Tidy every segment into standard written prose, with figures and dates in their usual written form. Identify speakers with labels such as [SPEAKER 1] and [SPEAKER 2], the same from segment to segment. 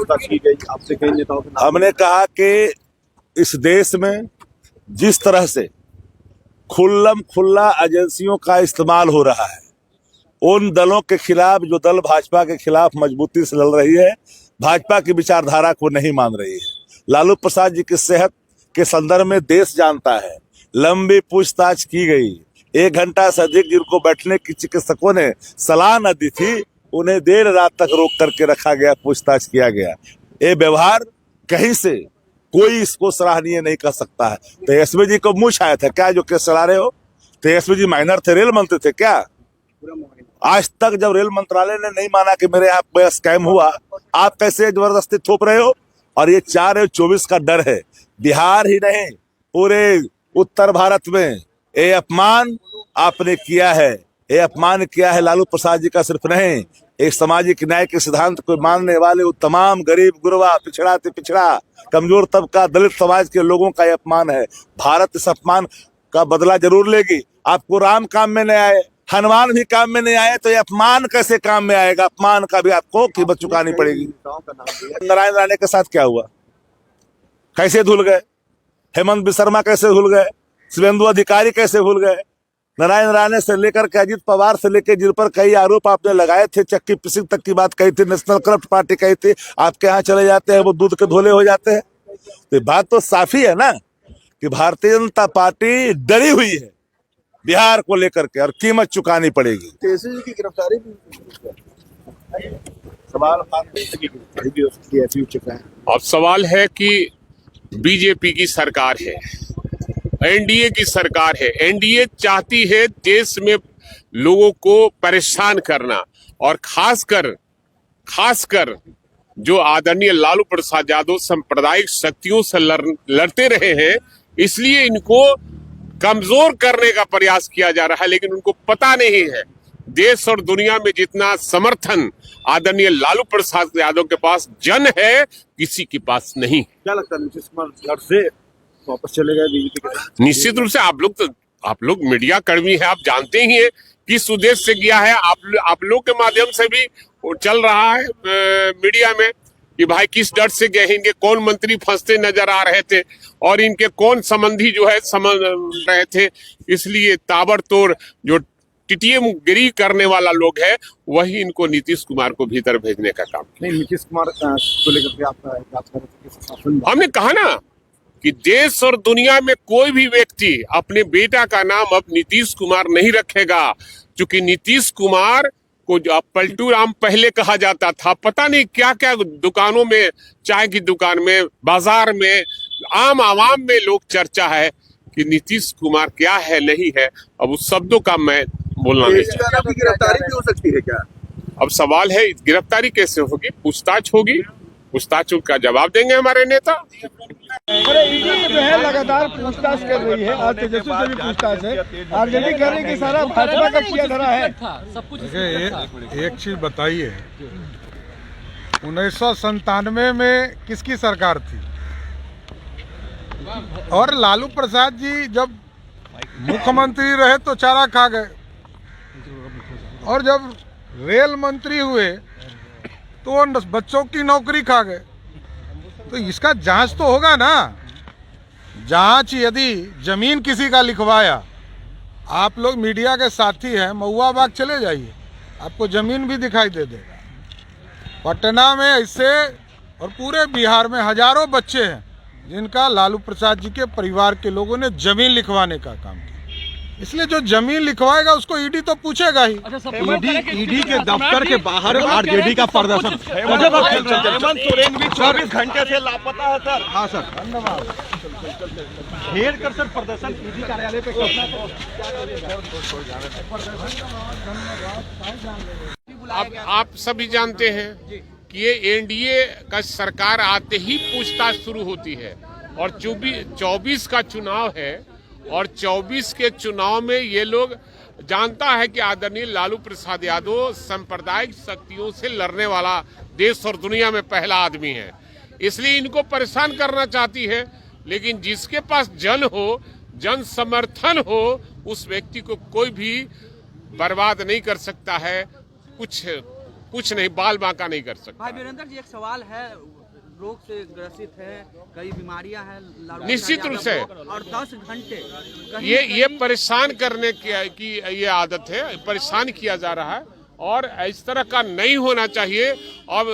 [SPEAKER 1] पूछताछ की गई आपसे कई नेताओं के नाम?
[SPEAKER 2] हमने कहा कि इस देश में जिस तरह से खुल्लम खुल्ला एजेंसियों का इस्तेमाल हो रहा है, उन दलों के खिलाफ जो दल भाजपा के खिलाफ मजबूती से लड़ रही है, भाजपा की विचारधारा को नहीं मान रही है। लालू प्रसाद जी की सेहत के संदर्भ में देश जानता है। लंबी पूछताछ की गई, 1 घंटा से अधिक जिनको बैठने की चिकित्सकों ने सलाह न दी थी, उन्हें देर रात तक रोक करके रखा गया, पूछताछ किया गया। ये व्यवहार कहीं से कोई इसको सराहनीय नहीं कर सकता है। तेजस्वी जी को मुंह छाया था क्या जो केस चला रहे हो? तेजस्वी जी माइनर थे, रेल मंत्री थे क्या? आज तक जब रेल मंत्रालय ने नहीं माना कि मेरे यहाँ पे स्कैम हुआ, आप कैसे जबरदस्ती थोप रहे हो? और ये 4/24 का डर है, बिहार ही नहीं पूरे उत्तर भारत में ये अपमान आपने किया है। ये अपमान किया है लालू प्रसाद जी का सिर्फ नहीं, एक सामाजिक न्याय के सिद्धांत को मानने वाले वो तमाम गरीब गुरबा, पिछड़ा से पिछड़ा, कमजोर तबका, दलित समाज के लोगों का ये अपमान है। भारत इस अपमान का बदला जरूर लेगी। आपको राम काम में नहीं आए, हनुमान भी काम में नहीं आए, तो ये अपमान कैसे काम में आएगा? अपमान का भी आपको कीमत चुकानी पड़ेगी। नारायण राणे के साथ क्या हुआ? कैसे धुल गए? हेमंत बिसर्मा कैसे भूल गए? शुभेंदु अधिकारी कैसे भूल गए? नारायण राणे से लेकर के अजित पवार से लेकर जिन पर कई आरोप आपने लगाए थे, चक्की पिसिंग तक की बात कही थी, नेशनल करप्ट पार्टी कही थी, आपके यहाँ चले जाते हैं वो दूध के धोले हो जाते हैं। तो बात तो साफी है ना कि भारतीय जनता पार्टी डरी हुई है बिहार को लेकर के, और कीमत चुकानी पड़ेगी।
[SPEAKER 1] तेजस्वी जी की गिरफ्तारी सवाल
[SPEAKER 3] अब सवाल है कि बीजेपी की सरकार है, एनडीए की सरकार है। एनडीए चाहती है देश में लोगों को परेशान करना, और खासकर जो आदरणीय लालू प्रसाद यादव सांप्रदायिक शक्तियों से लड़ते रहे हैं, इसलिए इनको कमजोर करने का प्रयास किया जा रहा है। लेकिन उनको पता नहीं है देश और दुनिया में जितना समर्थन आदरणीय लालू प्रसाद यादव के पास जन है, किसी के पास नहीं।
[SPEAKER 1] क्या लगता है नीतीश कुमार घर से वापस चले गए बीजेपी के साथ?
[SPEAKER 3] निश्चित रूप से आप लोग मीडिया कर्मी हैं, आप जानते ही हैं किस उद्देश्य से गया है। आप लोग के माध्यम से भी चल रहा है मीडिया में कि भाई किस डर से गए, इनके कौन मंत्री फंसते नजर आ रहे थे और इनके कौन संबंधी जो है समझ रहे थे। इसलिए ताबड़तोड़ जो टीटीएम गिरी करने वाला लोग है, वही इनको नीतीश कुमार को भीतर भेजने का काम।
[SPEAKER 1] नहीं, नीतीश कुमार को लेकर आपका बात कर रहे थे।
[SPEAKER 3] हमने कहा ना कि देश और दुनिया में कोई भी व्यक्ति अपने बेटा का नाम अब नीतीश कुमार नहीं रखेगा, क्योंकि नीतीश कुमार को जो पलटू राम पहले कहा जाता था। पता नहीं क्या क्या दुकानों में, चाय की दुकान में, बाजार में, आम आवाम में लोग चर्चा है कि नीतीश कुमार क्या है नहीं है। अब उस शब्दों का मैं बोलना नहीं चाहता।
[SPEAKER 1] गिरफ्तारी भी हो सकती है क्या?
[SPEAKER 3] अब सवाल है गिरफ्तारी कैसे होगी? पूछताछ होगी, पूछताछ का जवाब देंगे हमारे नेता।
[SPEAKER 4] ईडी जो है लगातार पूछताछ कर रही है, आज तेजस्वी से भी पूछताछ है, आरजेडी कह रही है कि सारा भाजपा का किया धरा है।
[SPEAKER 5] एक चीज बताइए, 1997 में किसकी सरकार थी? और लालू प्रसाद जी जब मुख्यमंत्री रहे तो चारा खा गए, और जब रेल मंत्री हुए तो बच्चों की नौकरी खा गए। तो इसका जांच तो होगा ना। जांच यदि जमीन किसी का लिखवाया, आप लोग मीडिया के साथी हैं, महुआ बाग चले जाइए, आपको जमीन भी दिखाई दे देगा। पटना में ऐसे और पूरे बिहार में हजारों बच्चे हैं जिनका लालू प्रसाद जी के परिवार के लोगों ने जमीन लिखवाने का काम किया। इसलिए जो जमीन लिखवाएगा उसको ईडी तो पूछेगा ही।
[SPEAKER 1] ईडी के दफ्तर के बाहर आरजेडी का प्रदर्शन, हेमंत सोरेन भी 24 घंटे से लापता है सर। हाँ सर, धन्यवाद। घेर कर सर प्रदर्शन ईडी कार्यालय पे
[SPEAKER 3] आप सभी जानते हैं कि ये एनडीए का सरकार आते ही पूछताछ शुरू होती है, और 24 का चुनाव है, और 24 के चुनाव में ये लोग जानता है कि आदरणीय लालू प्रसाद यादव सांप्रदायिक शक्तियों से लड़ने वाला देश और दुनिया में पहला आदमी है, इसलिए इनको परेशान करना चाहती है। लेकिन जिसके पास जन हो, जन समर्थन हो, उस व्यक्ति को कोई भी बर्बाद नहीं कर सकता है। कुछ कुछ नहीं, बाल बांका नहीं कर सकता।
[SPEAKER 6] भाई वीरेंद्र जी, एक सवाल है, रोग से ग्रसित है, कई बीमारियां हैं,
[SPEAKER 3] निश्चित रूप से।
[SPEAKER 6] और 10 घंटे
[SPEAKER 3] ये परेशान करने की ये आदत है, परेशान किया जा रहा है और इस तरह का नहीं होना चाहिए। अब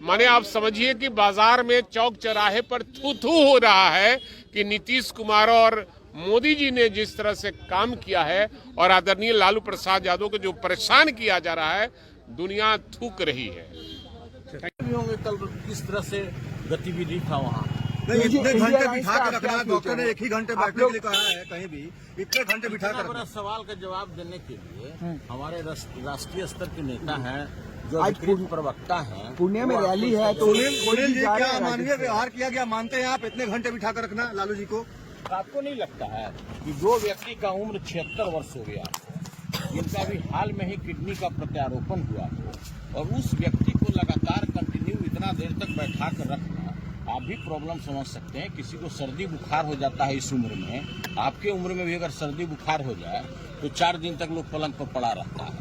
[SPEAKER 3] माने आप समझिए कि बाजार में चौक चौराहे पर थू थू हो रहा है कि नीतीश कुमार और मोदी जी ने जिस तरह से काम किया है और आदरणीय लालू प्रसाद यादव को जो परेशान किया जा रहा है, दुनिया थूक रही है।
[SPEAKER 7] होंगे कल किस तरह से गतिविधि था वहाँ।
[SPEAKER 1] नहीं, इतने घंटे बिठा कर रखना, डॉक्टर ने 1 ही घंटे बैठने के लिए कहा है, कहीं भी इतने घंटे बिठा कर
[SPEAKER 7] बड़ा सवाल का जवाब देने के लिए हमारे राष्ट्रीय स्तर के नेता हैं, जो अधिकृत प्रवक्ता हैं,
[SPEAKER 4] पुणे में रैली है, तो
[SPEAKER 1] सुनील जी, क्या मानवीय व्यवहार किया गया, मानते हैं आप इतने घंटे बिठा कर रखना लालू जी को?
[SPEAKER 7] आपको नहीं लगता है कि जो व्यक्ति का उम्र 76 वर्ष हो गया, जिनका भी हाल में ही किडनी का प्रत्यारोपण हुआ और उस व्यक्ति को लगातार कंटिन्यू इतना देर तक बैठा कर रखना, आप भी प्रॉब्लम समझ सकते हैं। किसी को सर्दी बुखार हो जाता है इस उम्र में, आपके उम्र में भी अगर सर्दी बुखार हो जाए तो 4 दिन तक लोग पलंग पर पड़ा रहता है।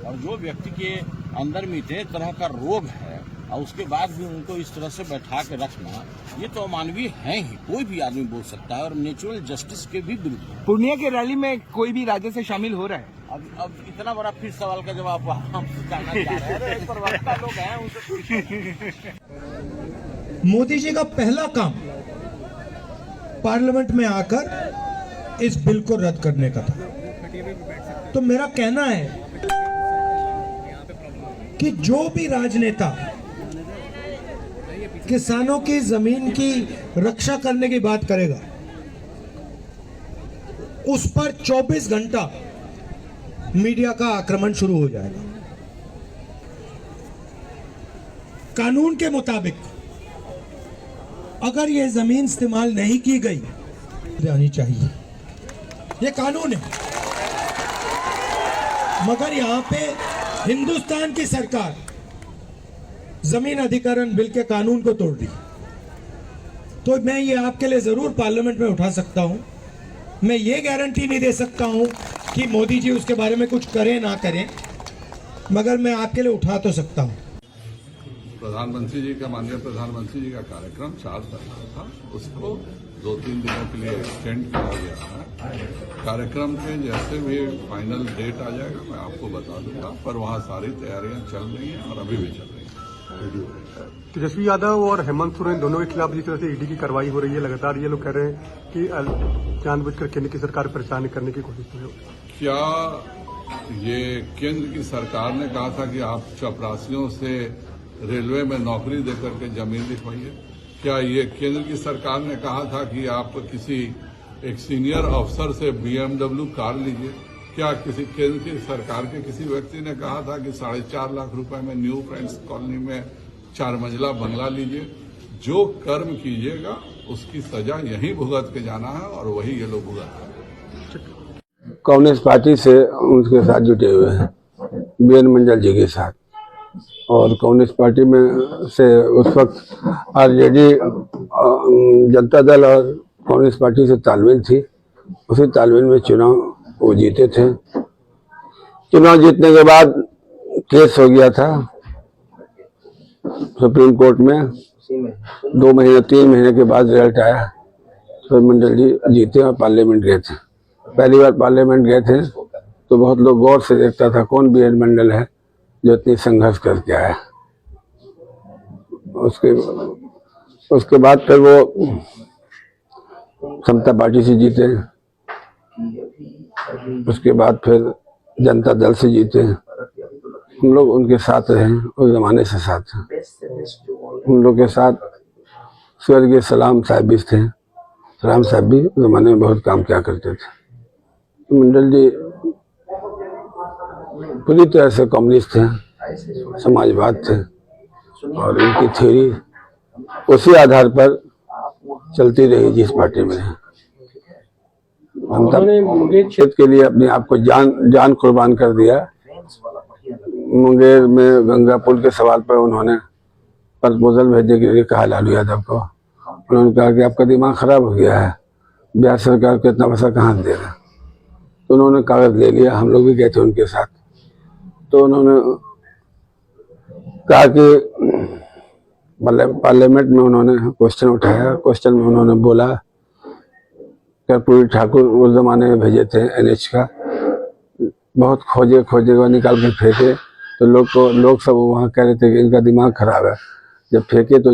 [SPEAKER 7] और जो व्यक्ति के अंदर में इतने तरह का रोग है और उसके बाद भी उनको इस तरह से बैठा के रखना, ये तो अमानवीय है ही, कोई भी आदमी बोल सकता है और नेचुरल जस्टिस के भी विरुद्ध।
[SPEAKER 4] पूर्णिया के रैली में कोई भी राज्य से शामिल हो रहा है?
[SPEAKER 7] अब इतना बड़ा फिर सवाल का जवाब हम जानना चाह रहे हैं, प्रवक्ता लोग हैं उनसे।
[SPEAKER 8] मोदी जी का पहला काम पार्लियामेंट में आकर इस बिल को रद्द करने का था। तो मेरा कहना है कि जो भी राजनेता किसानों की जमीन की रक्षा करने की बात करेगा, उस पर 24 घंटा मीडिया का आक्रमण शुरू हो जाएगा। कानून के मुताबिक अगर ये जमीन इस्तेमाल नहीं की गई जानी चाहिए, ये कानून है। मगर यहां पे हिंदुस्तान की सरकार जमीन अधिग्रहण बिल के कानून को तोड़ दी। तो मैं ये आपके लिए जरूर पार्लियामेंट में उठा सकता हूं। मैं ये गारंटी नहीं दे सकता हूं कि मोदी जी उसके बारे में कुछ करें ना करें, मगर मैं आपके लिए उठा तो सकता हूं।
[SPEAKER 9] प्रधानमंत्री जी का, माननीय प्रधानमंत्री जी का कार्यक्रम 4 तारीख का था, उसको 2-3 दिनों के लिए एक्सटेंड किया गया है। कार्यक्रम के जैसे भी फाइनल डेट आ जाएगा मैं आपको बता दूंगा, पर वहाँ सारी तैयारियां चल रही हैं और अभी भी चल रही हैं।
[SPEAKER 10] तेजस्वी यादव और हेमंत सोरेन दोनों के खिलाफ जिस तरह से ईडी की कार्रवाई हो रही है, लगातार ये लोग कह रहे हैं कि जानबूझकर केंद्र की सरकार परेशान करने की कोशिश कर रही है।
[SPEAKER 9] क्या ये केंद्र की सरकार ने कहा था कि आप चपरासियों से रेलवे में नौकरी देकर के जमीन दिखवाइए? क्या ये केंद्र की सरकार ने कहा था कि आप किसी एक सीनियर अफसर से BMW कार लीजिए? क्या किसी केंद्र की सरकार के किसी व्यक्ति ने कहा था कि 4.5 लाख रुपए में न्यू फ्रेंड्स कॉलोनी में 4 मंजिला बंगला लीजिए? जो कर्म कीजिएगा उसकी सजा यहीं भुगत के जाना है और वही ये लोग भुगत हैं।
[SPEAKER 11] कांग्रेस पार्टी से उनके साथ जुटे हुए हैं, बीएन मंडल जी के साथ, और कांग्रेस पार्टी में से उस वक्त आरजेडी जनता दल और कांग्रेस पार्टी से तालमेल थी। उसी तालमेल में चुनाव वो जीते थे। चुनाव जीतने के बाद केस हो गया था सुप्रीम कोर्ट में। 2 महीने 3 महीने के बाद रिजल्ट आया, फिर मंडल जी जीते और पार्लियामेंट गए थे। पहली बार पार्लियामेंट गए थे तो बहुत लोग गौर से देखता था कौन बीएन मंडल है जो इतनी संघर्ष करके आया। उसके बाद फिर वो समता पार्टी से जीते, उसके बाद फिर जनता दल से जीते। हम लोग उनके साथ रहे, उस जमाने से साथ हैं। उन लोग के साथ स्वर्गीय सलाम साहब भी थे। सलाम साहब भी उस जमाने में बहुत काम किया करते थे। मंडल जी पूरी तरह से कम्युनिस्ट थे, समाजवाद थे, और इनकी थ्योरी उसी आधार पर चलती रही जिस पार्टी में। मुंगेर क्षेत्र के लिए अपने आप को जान कुर्बान कर दिया। मुंगेर में गंगा पुल के सवाल पर उन्होंने प्रपोजल भेजने के लिए कहा लालू यादव को। उन्होंने कहा कि आपका दिमाग खराब हो गया है, बिहार सरकार को इतना पैसा कहाँ से देगा। तो उन्होंने कागज ले लिया, हम लोग भी गए थे उनके साथ। तो उन्होंने कहा कि पार्लियामेंट में उन्होंने क्वेश्चन उठाया। क्वेश्चन में उन्होंने बोला कर्पूरी ठाकुर उस जमाने में भेजे थे NH का, बहुत खोजे और निकाल के फेंके तो लोग सब वहाँ कह रहे थे कि इनका दिमाग खराब है। जब फेंके तो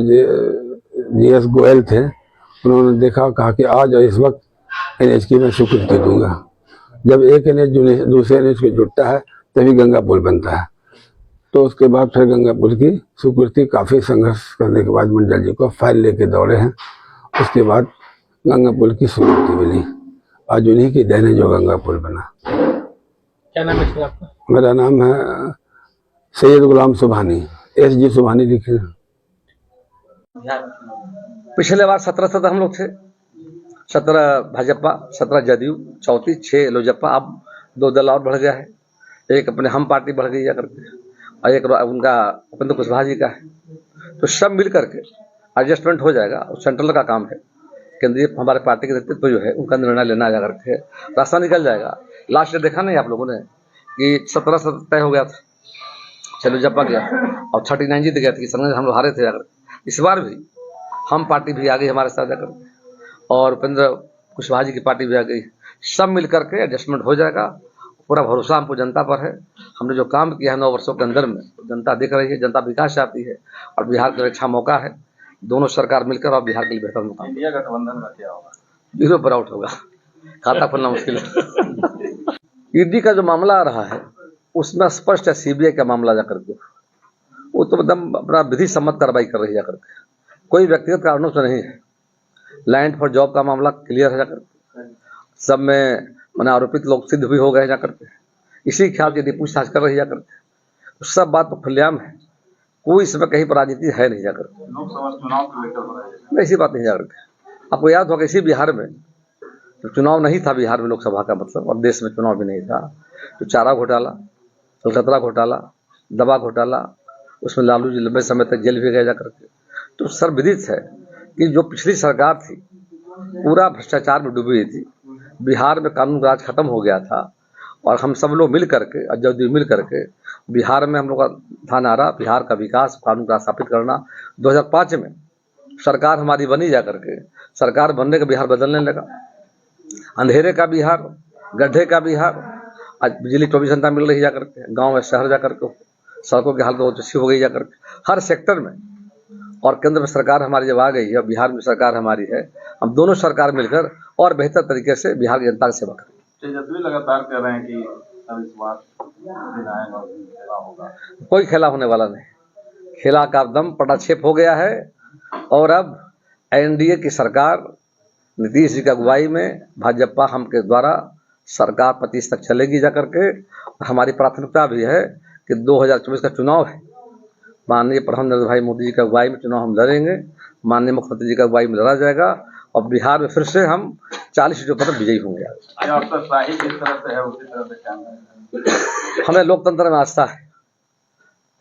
[SPEAKER 11] GS गोयल थे, उन्होंने देखा और कहा कि आज और इस वक्त NH की मैं स्वीकृति दूंगा। जब एक NH दूसरे NH को जुड़ता है तभी गंगा पुल बनता है। तो उसके बाद फिर गंगा पुल की स्वीकृति काफ़ी संघर्ष करने के बाद मंडल जी को फाइल लेके दौड़े हैं। उसके बाद गंगा पुल की स्वीकृति मिली। आज उन्हीं की देन है जो गंगा पुल बना।
[SPEAKER 6] क्या नाम है आपका?
[SPEAKER 11] मेरा नाम है सैयद गुलाम सुबहानी, SG सुबहानी लिखे।
[SPEAKER 12] पिछले बार 17 हम लोग थे, 17 भाजपा, 17 जदयू, 34, 6 लोजपा। अब 2 दल और बढ़ गया है। एक अपने हम पार्टी बढ़ गई जाकर के और एक उनका उपेंद्र कुशवाहा जी का है। तो सब मिल करके एडजस्टमेंट हो जाएगा। सेंट्रल का काम है, केंद्रीय हमारे पार्टी के नेतृत्व जो है उनका निर्णय लेना जाकर के रास्ता निकल जाएगा। लास्ट ईयर देखा नहीं आप लोगों ने कि 17 तय हो गया था, चलो जपा गया और 39 जीत गया था। हम लोग हारे थे जाकर। इस बार भी हम पार्टी भी आ गई हमारे साथ जाकर और उपेंद्र कुशवाहा जी की पार्टी भी आ गई। सब मिल करके एडजस्टमेंट हो जाएगा। पूरा भरोसा हमको जनता पर है। हमने जो काम किया है 9 वर्षों के अंदर में, जनता दिख रही है, जनता विकास चाहती है और बिहार के लिए अच्छा मौका है। दोनों सरकार मिलकर और बिहार के लिए बेहतर मौका।
[SPEAKER 7] इंडिया गठबंधन का क्या होगा?
[SPEAKER 12] 0 पर आउट होगा, खाता खोलना मुश्किल है। ईडी का जो मामला आ रहा है उसमें स्पष्ट है CBI का मामला जाकर के, वो तो एकदम अपना विधि सम्मत कार्रवाई कर रही है जाकर के, कोई व्यक्तिगत कारणों से नहीं है। लैंड फॉर जॉब का मामला क्लियर है जाकर के, सब में मैंने आरोपित लोग सिद्ध भी हो गए जाकर के। इसी ख्याल से यदि पूछताछ कर रही जाकर के तो सब बात तो खुलेआम है, कोई इसमें कहीं पर राजनीति है नहीं जाकर।
[SPEAKER 7] लोकसभा चुनाव को लेकर
[SPEAKER 12] ऐसी बात नहीं जाकर के। आपको याद होगा इसी बिहार में तो चुनाव नहीं था, बिहार में लोकसभा का मतलब, और देश में चुनाव भी नहीं था। तो चारा घोटाला, अलकतरा घोटाला, दवा घोटाला, उसमें लालू जी लंबे समय तक जेल भी गए जाकर के। तो सर्वविदित है कि जो पिछली सरकार थी पूरा भ्रष्टाचार में डूबी हुई थी। बिहार में कानून राज खत्म हो गया था और हम सब लोग मिल करके और जदयू मिल करके बिहार में हम लोग का था नारा बिहार का विकास, कानून का स्थापित करना। 2005 में सरकार हमारी बनी जाकर के, सरकार बनने का बिहार बदलने लगा। अंधेरे का बिहार, गड्ढे का बिहार, आज बिजली 24 घंटा मिल रही जाकर के, गाँव में शहर जाकर के, सड़कों की हालत बहुत अच्छी हो गई जाकर के, हर सेक्टर में। और केंद्र में सरकार हमारी जब आ गई है, बिहार में सरकार हमारी है, हम दोनों सरकार मिलकर और बेहतर तरीके से बिहार की जनता की सेवा करें।
[SPEAKER 7] तेजस्वी लगातार कह रहे हैं कि अब इस बार दिन आएगा और खेला होगा।
[SPEAKER 12] कोई खेला होने वाला नहीं, खेला का दम पटाक्षेप हो गया है और अब NDA की सरकार नीतीश जी की अगुवाई में भाजपा हम के द्वारा सरकार 25 तक चलेगी जाकर के। हमारी प्राथमिकता भी है कि 2024 का चुनाव है, माननीय प्रधानमंत्री नरेंद्र भाई मोदी जी की अगुवाई में चुनाव हम लड़ेंगे, माननीय मुख्यमंत्री जी की अगुवाई में लड़ा जाएगा और बिहार में फिर से हम 40 सीटों पर विजयी होंगे।
[SPEAKER 7] अफसरशाही जिस तरह से है उसी तरह से क्या
[SPEAKER 12] हमें लोकतंत्र में आस्था है,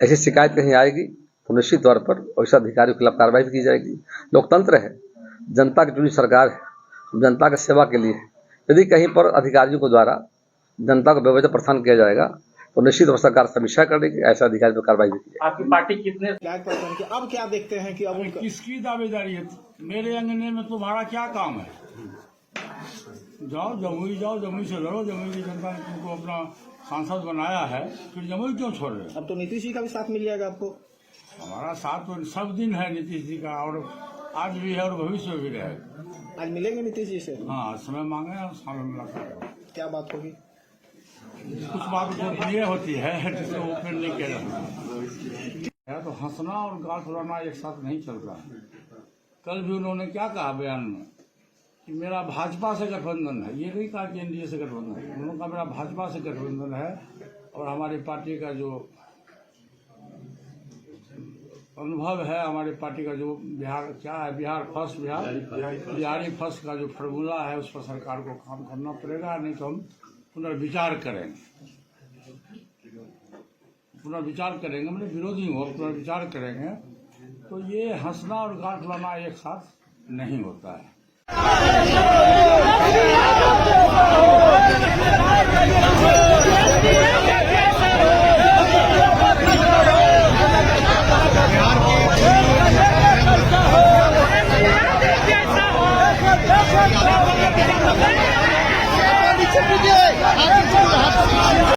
[SPEAKER 12] ऐसी शिकायत कहीं आएगी तो निश्चित तौर पर वैसे अधिकारियों के खिलाफ कार्रवाई भी की जाएगी। लोकतंत्र है, जनता की चुनी सरकार है, जनता की सेवा के लिए यदि कहीं पर अधिकारियों को द्वारा जनता को बेवजह परेशान किया जाएगा तो निश्चित तौर सरकार समीक्षा करेगी, ऐसा अधिकारी पर कार्रवाई भी की जाएगी।
[SPEAKER 6] आपकी पार्टी कितने
[SPEAKER 4] अब क्या देखते हैं कि अब
[SPEAKER 5] किसकी दावेदारी है? मेरे अंगने में तुम्हारा क्या काम है? जाओ जमुई से लड़ो। जमुई की जनता ने तुमको अपना सांसद बनाया है, फिर जमुई क्यों छोड़ रहे?
[SPEAKER 4] अब तो नीतीश जी का भी साथ मिल जाएगा आपको।
[SPEAKER 5] हमारा साथ तो सब दिन है नीतीश जी का, और आज भी है और भविष्य में भी रहेगा।
[SPEAKER 4] आज मिलेंगे नीतीश जी से?
[SPEAKER 5] हाँ, समय मांगे और समय मुलाकात।
[SPEAKER 4] क्या बात होगी?
[SPEAKER 5] कुछ बात गोपनीय होती है जिसको ओपन नहीं किया जाता। तो हंसना और गाल फुलाना एक साथ नहीं चलता। कल भी उन्होंने क्या कहा बयान में कि मेरा भाजपा से गठबंधन है, ये नहीं कहा कि NDA से गठबंधन है। उन्होंने कहा मेरा भाजपा से गठबंधन है और हमारी पार्टी का जो अनुभव है, हमारी पार्टी का जो बिहार क्या है, बिहारी फर्स्ट का जो फॉर्मूला है उस पर सरकार को काम करना पड़ेगा, नहीं तो हम पुनर्विचार करेंगे। मतलब विरोधी हो, पुनर्विचार करेंगे। तो ये हंसना और गाल फुलाना एक साथ नहीं होता है।
[SPEAKER 4] कीजिए।